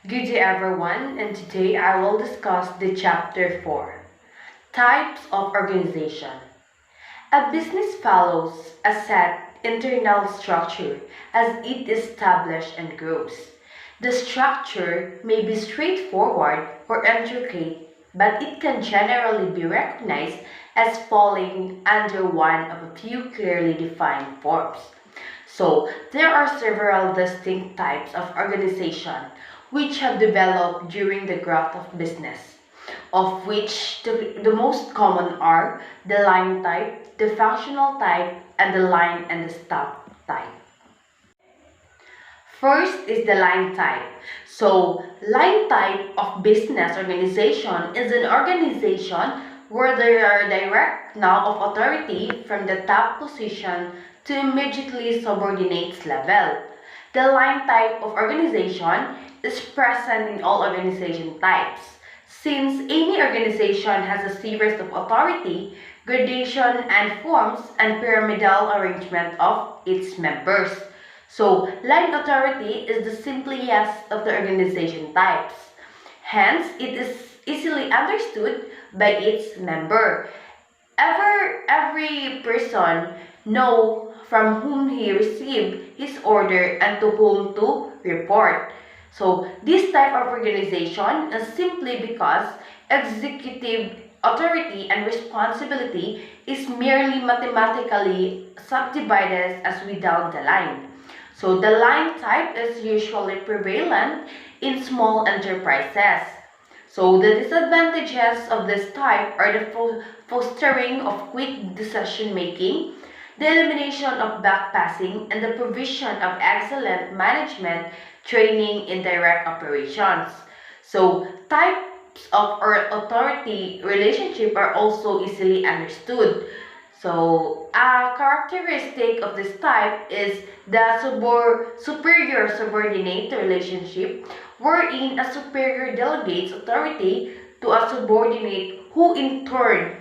Good day everyone, and today I will discuss the chapter 4, Types of Organization. A business follows a set internal structure as it establishes and grows. The structure may be straightforward or intricate, but it can generally be recognized as falling under one of a few clearly defined forms. So, there are several distinct types of organization which have developed during the growth of business, of which the most common are the line type, the functional type, and the line and the staff type. First is the line type. So, line type of business organization is an organization where there are direct now of authority from the top position to immediately subordinates level. The line type of organization is present in all organization types. Since any organization has a series of authority, gradation and forms and pyramidal arrangement of its members. So, line authority is the simplest of the organization types. Hence, it is easily understood by its member. Every person know from whom he received his order and to whom to report. So, this type of organization is simply because executive authority and responsibility is merely mathematically subdivided as we down the line. So the line type is usually prevalent in small enterprises. So the disadvantages of this type are the fostering of quick decision making, the elimination of backpassing, and the provision of excellent management training in direct operations. So types of authority relationship are also easily understood. So, a characteristic of this type is the superior subordinate relationship, wherein a superior delegates authority to a subordinate who in turn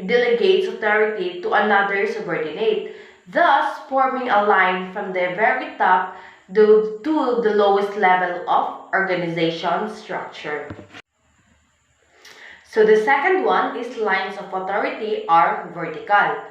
delegates authority to another subordinate, thus forming a line from the very top to the lowest level of organization structure. So the second one is lines of authority are vertical,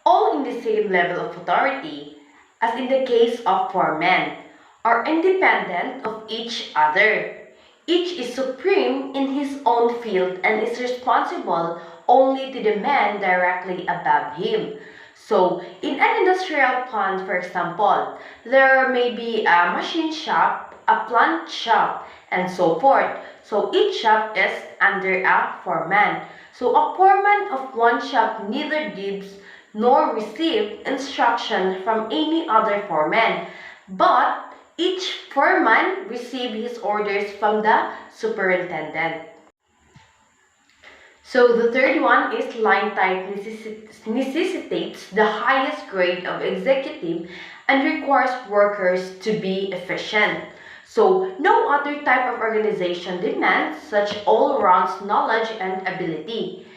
all in the same level of authority, as in the case of foremen, are independent of each other. Each is supreme in his own field and is responsible only to the man directly above him. So, in an industrial plant, for example, there may be a machine shop, a plant shop, and so forth. So, each shop is under a foreman. So, a foreman of one shop neither gives nor receives instruction from any other foreman, but each foreman receives his orders from the superintendent. So the third one is line type necessitates the highest grade of executive and requires workers to be efficient. So no other type of organization demands such all-round knowledge and ability.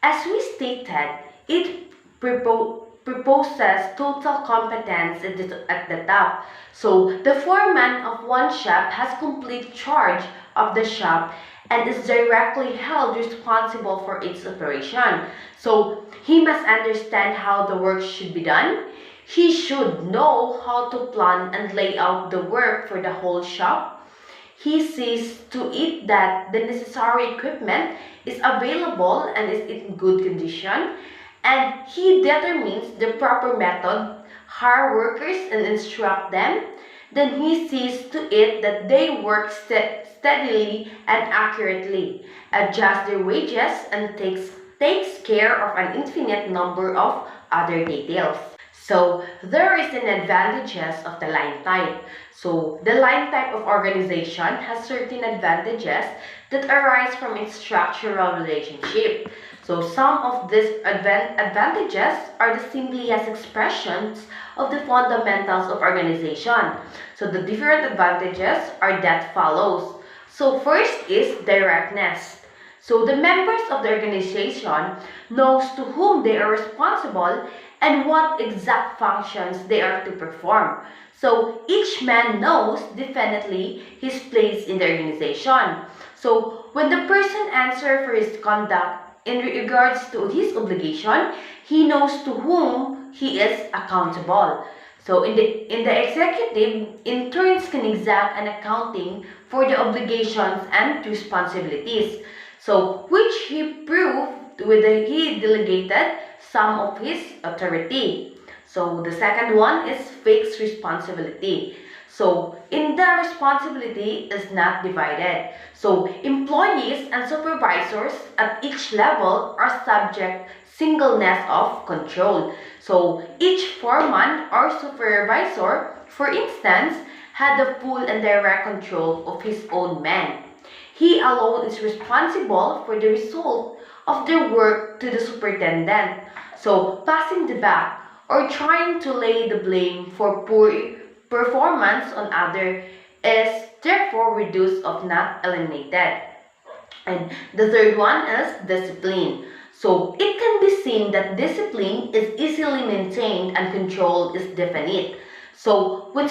As we stated, it proposes total competence at the top. So the foreman of one shop has complete charge of the shop and is directly held responsible for its operation. So he must understand how the work should be done. He should know how to plan and lay out the work for the whole shop. He sees to it that the necessary equipment is available and is in good condition, and he determines the proper method, hire workers and instruct them. Then he sees to it that they work steadily and accurately, adjust their wages, and takes care of an infinite number of other details. So there is an advantages of the line type. So the line type of organization has certain advantages that arise from its structural relationship. So some of these advantages are the simplest expressions of the fundamentals of organization. So the different advantages are that follows. So first is directness. So the members of the organization knows to whom they are responsible and what exact functions they are to perform. So each man knows definitely his place in the organization. So when the person answers for his conduct in regards to his obligation, he knows to whom he is accountable. So in the executive, interns can exact an accounting for the obligations and responsibilities. So which he proved whether he delegated some of his authority. So the second one is fixed responsibility. So in the responsibility is not divided. So employees and supervisors at each level are subject singleness of control. So each foreman or supervisor, for instance, had the full and direct control of his own men. He alone is responsible for the result of their work to the superintendent. So passing the bat or trying to lay the blame for poor performance on others is therefore reduced or not eliminated. And the third one is discipline. So it can be seen that discipline is easily maintained and control is definite. So when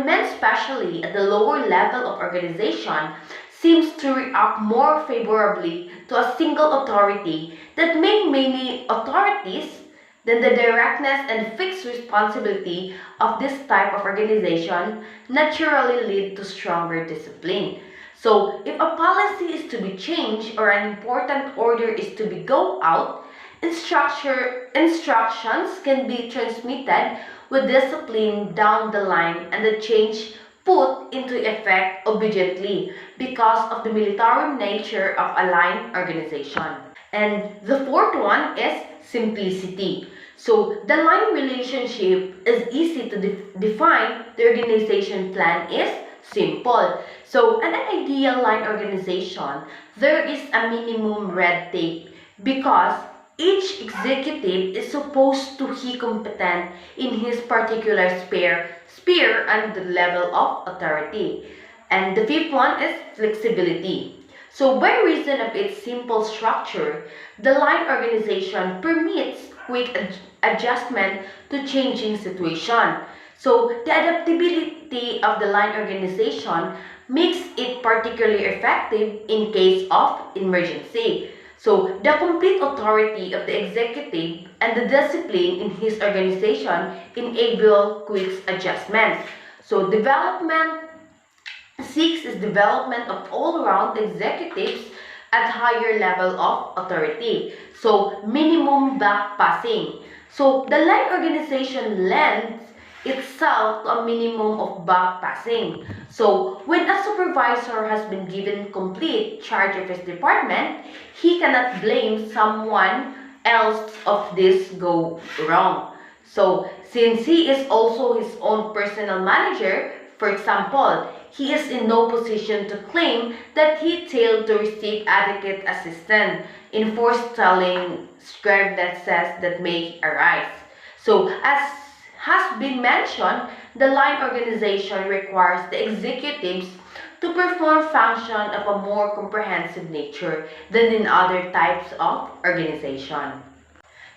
men, especially at the lower level of organization, seems to react more favorably to a single authority that many authorities, then the directness and fixed responsibility of this type of organization naturally lead to stronger discipline. So if a policy is to be changed or an important order is to be go out, instructions can be transmitted with discipline down the line and the change put into effect obediently because of the military nature of a line organization. And the fourth one is simplicity. So the line relationship is easy to define. The organization plan is simple. So in an ideal line organization, there is a minimum red tape because each executive is supposed to be competent in his particular sphere and the level of authority. And the fifth one is flexibility. So by reason of its simple structure, the line organization permits quick adjustment to changing situation. So the adaptability of the line organization makes it particularly effective in case of emergency. So the complete authority of the executive and the discipline in his organization enable quick adjustment. So development 6 is development of all-round executives at higher level of authority. So minimum back passing. So the line organization lends itself to a minimum of back passing. So when a supervisor has been given complete charge of his department, he cannot blame someone else of this go wrong. So since he is also his own personal manager, for example, he is in no position to claim that he failed to receive adequate assistance in foretelling circumstances that may arise. So as has been mentioned, the line organization requires the executives to perform function of a more comprehensive nature than in other types of organization.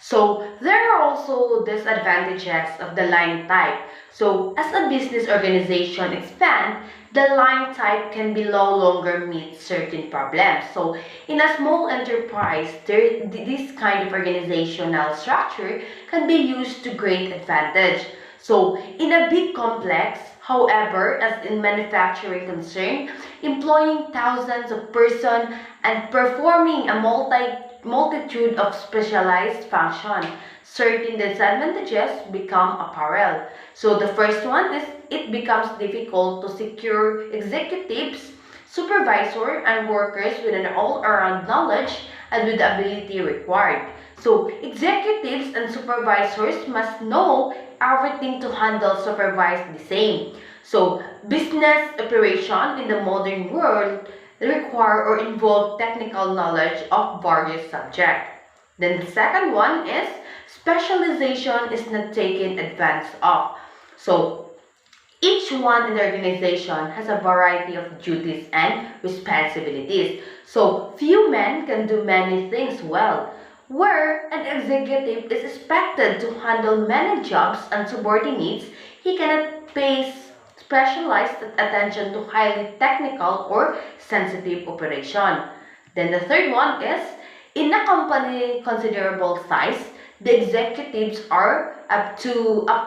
So there are also disadvantages of the line type. So as a business organization expands, the line type can be no longer meet certain problems. So in a small enterprise, this kind of organizational structure can be used to great advantage. So in a big complex, however, as in manufacturing concern, employing thousands of persons and performing a multitude of specialized functions, certain disadvantages become apparent. So the first one is it becomes difficult to secure executives, supervisors, and workers with an all-around knowledge and with the ability required. So executives and supervisors must know everything to handle supervise the same. So business operation in the modern world require or involve technical knowledge of various subjects. Then the second one is specialization is not taken advantage of. So each one in the organization has a variety of duties and responsibilities. So few men can do many things well. Where an executive is expected to handle many jobs and subordinates, he cannot pay specialized attention to highly technical or sensitive operation. Then the third one is, in a company considerable size, the executives are up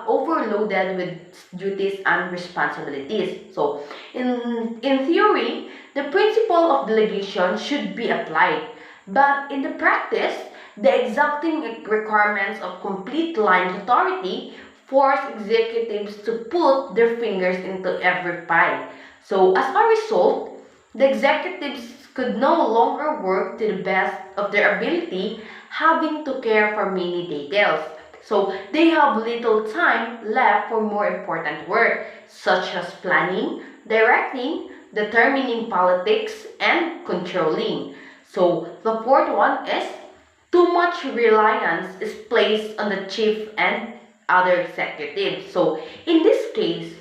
overloaded with duties and responsibilities. So in theory, the principle of delegation should be applied. But in the practice, the exacting requirements of complete line authority force executives to put their fingers into every pie. So as a result, the executives could no longer work to the best of their ability, having to care for many details. So they have little time left for more important work, such as planning, directing, determining politics, and controlling. So the fourth one is, too much reliance is placed on the chief and other executives. So in this case,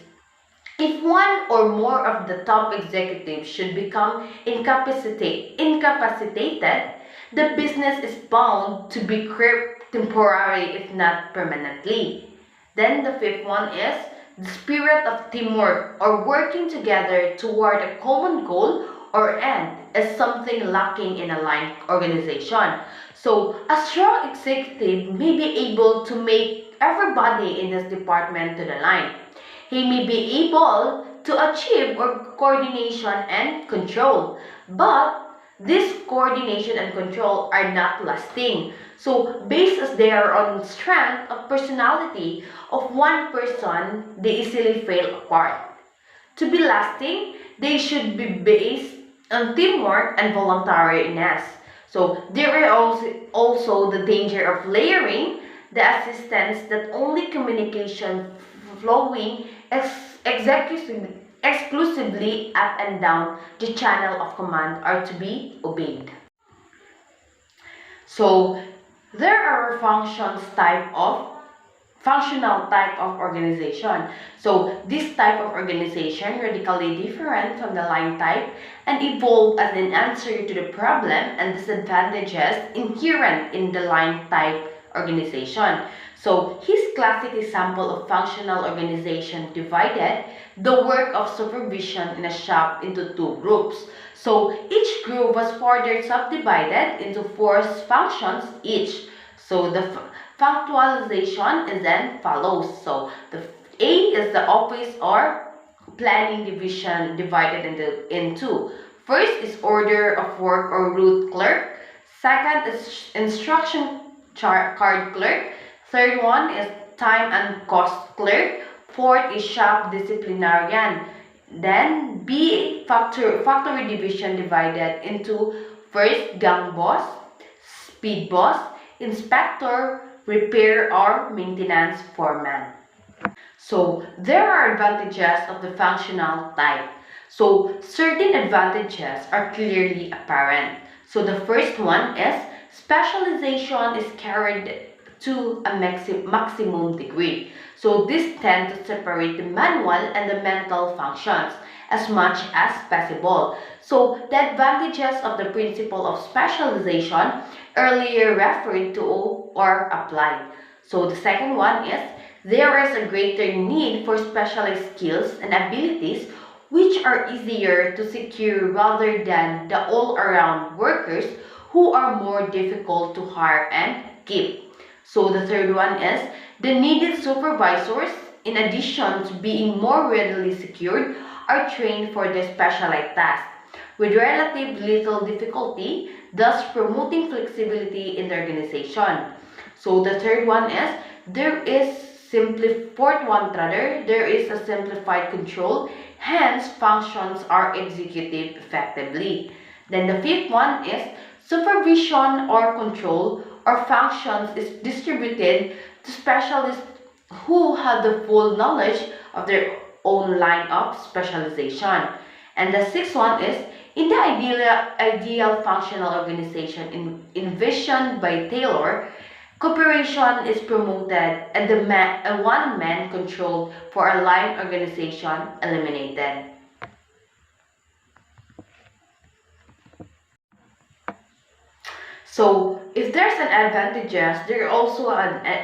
if one or more of the top executives should become incapacitated, the business is bound to be crimped temporarily if not permanently. Then the fifth one is the spirit of teamwork or working together toward a common goal or end is something lacking in a line organization. So a strong executive may be able to make everybody in his department to the line. He may be able to achieve coordination and control, but this coordination and control are not lasting. So, based as they are on strength of personality of one person, they easily fail apart. To be lasting, they should be based on teamwork and voluntariness. So there is also the danger of layering the assistance that only communication flowing exclusively up and down the channel of command are to be obeyed. So there are functional type of organization. So this type of organization radically different from the line type and evolved as an answer to the problem and disadvantages inherent in the line type organization. So his classic example of functional organization divided the work of supervision in a shop into two groups. So each group was further subdivided into four functions each. So the factualization is then follows. So the A is the office or planning division divided in two. First is order of work or route clerk. Second is instruction card clerk. Third one is time and cost clerk. Fourth is shop disciplinarian. Then B factory division divided into first gang boss, speed boss, inspector, repair or maintenance foreman. So there are advantages of the functional type. So certain advantages are clearly apparent. So the first one is specialization is carried to a maximum degree. So this tend to separate the manual and the mental functions as much as possible. So the advantages of the principle of specialization earlier referred to or applied. So the second one is there is a greater need for specialized skills and abilities which are easier to secure rather than the all-around workers who are more difficult to hire and keep. So the third one is the needed supervisors, in addition to being more readily secured, are trained for the specialized task with relative little difficulty, thus promoting flexibility in the organization. So the third one is there is a simplified control, hence functions are executed effectively. Then the fifth one is supervision or control or functions is distributed to specialists who have the full knowledge of their own line of specialization. And the sixth one is in the ideal functional organization envisioned by Taylor, cooperation is promoted and a one-man control for a line organization eliminated. So, if there's an advantages, there are also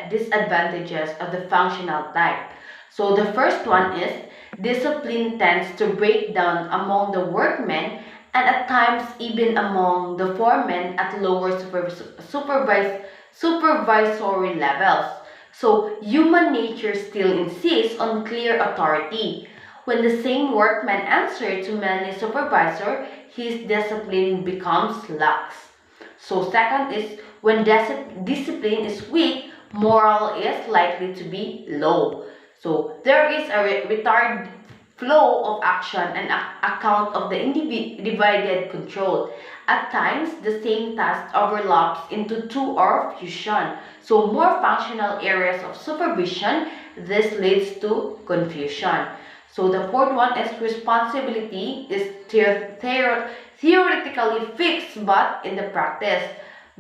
disadvantages of the functional type. So the first one is discipline tends to break down among the workmen and at times even among the foremen at lower supervisory levels. So human nature still insists on clear authority. When the same workman answers to many supervisor, his discipline becomes lax. So second is when discipline is weak, moral is likely to be low. So there is a retarded flow of action and account of the divided control. At times, the same task overlaps into two or fusion. So more functional areas of supervision, this leads to confusion. So the fourth one is responsibility is theoretically fixed, but in the practice,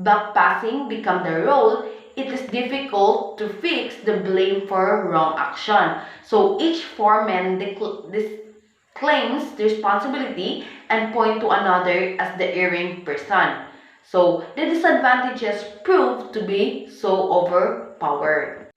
backpassing become the role. It is difficult to fix the blame for wrong action. So each foreman claims the responsibility and point to another as the erring person. So the disadvantages prove to be so overpowered.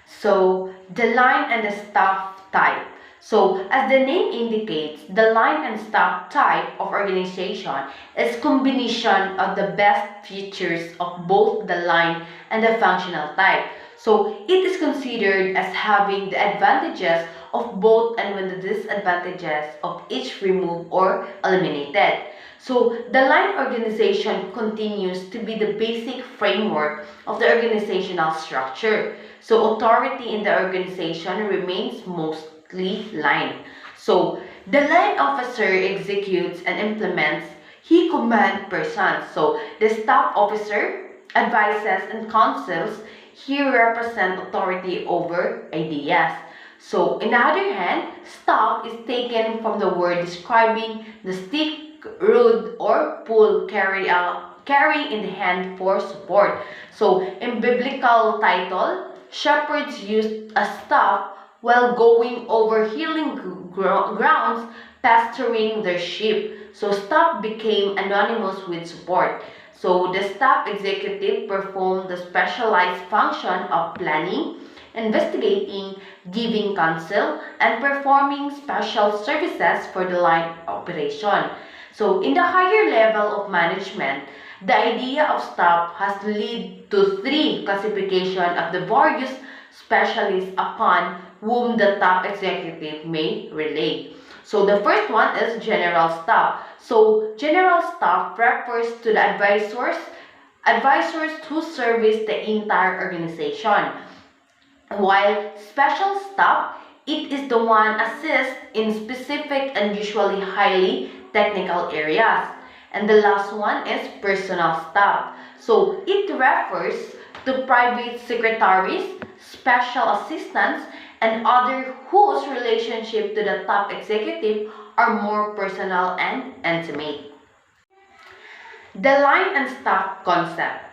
So the line and the staff type. So as the name indicates, the line and staff type of organization is combination of the best features of both the line and the functional type. So it is considered as having the advantages of both and when the disadvantages of each removed or eliminated. So the line organization continues to be the basic framework of the organizational structure. So authority in the organization remains mostly line. So the line officer executes and implements, he command persons. So the staff officer advises and counsels, he represents authority over ideas. So, in the other hand, staff is taken from the word describing the stick, rod, or pole carrying in the hand for support. So, in biblical title, shepherds used a staff while going over healing grounds, pasturing their sheep. So, staff became anonymous with support. So, the staff executive performed the specialized function of planning, investigating, giving counsel, and performing special services for the line operation. So, in the higher level of management, the idea of staff has led to three classification of the various specialists upon whom the top executive may relate. So, the first one is general staff. So, general staff refers to the advisors who service the entire organization. While special staff, it is the one assist in specific and usually highly technical areas. And the last one is personal staff. So it refers to private secretaries, special assistants, and other whose relationship to the top executive are more personal and intimate. The line and staff concept.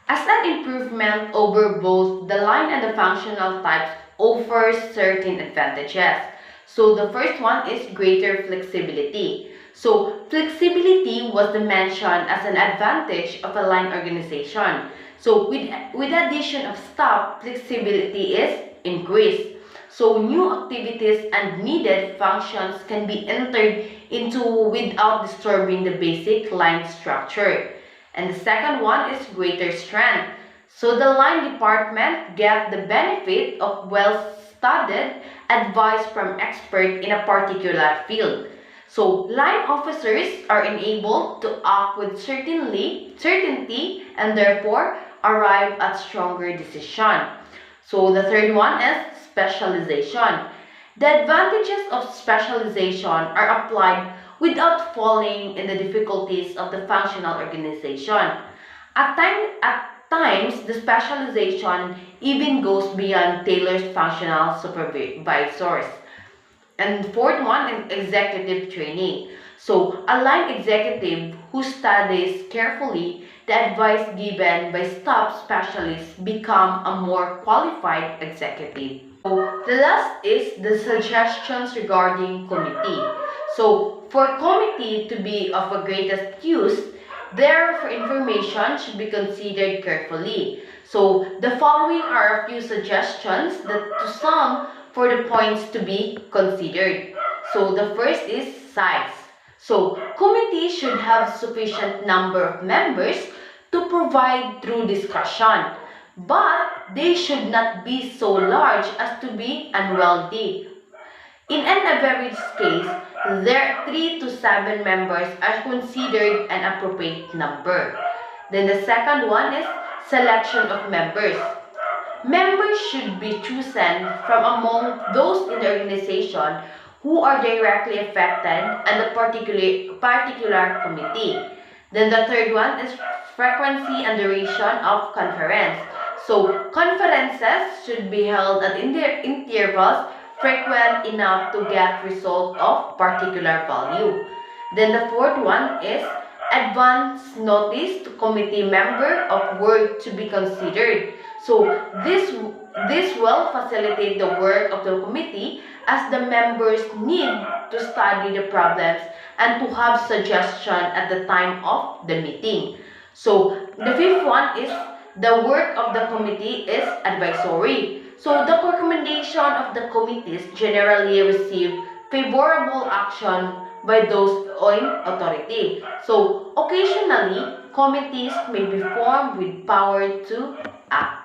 As an improvement over both the line and the functional types offers certain advantages. So the first one is greater flexibility. So flexibility was mentioned as an advantage of a line organization. So with addition of staff, flexibility is increased. So new activities and needed functions can be entered into without disturbing the basic line structure. And the second one is greater strength. So the line department get the benefit of well-studied advice from experts in a particular field. So line officers are enabled to act with certainty and therefore arrive at stronger decision. So the third one is specialization. The advantages of specialization are applied without falling in the difficulties of the functional organization. At times, the specialization even goes beyond tailored functional supervisors. And fourth one is executive training. So, a line executive who studies carefully the advice given by staff specialists become a more qualified executive. So, the last is the suggestions regarding committee. So, for committee to be of a greatest use, therefore information should be considered carefully. So, the following are a few suggestions that to some for the points to be considered. So the first is size. So committees should have sufficient number of members to provide through discussion, but they should not be so large as to be unwieldy. In an average case, there 3 to 7 members are considered an appropriate number. Then the second one is selection of members. Members should be chosen from among those in the organization who are directly affected and the particular committee. Then the third one is frequency and duration of conference. So conferences should be held at intervals frequent enough to get result of particular value. Then the fourth one is advance notice to committee member of work to be considered. So this will facilitate the work of the committee as the members need to study the problems and to have suggestion at the time of the meeting. So the fifth one is the work of the committee is advisory. So the recommendation of the committees generally receive favorable action by those in authority. So occasionally, committees may be formed with power to act.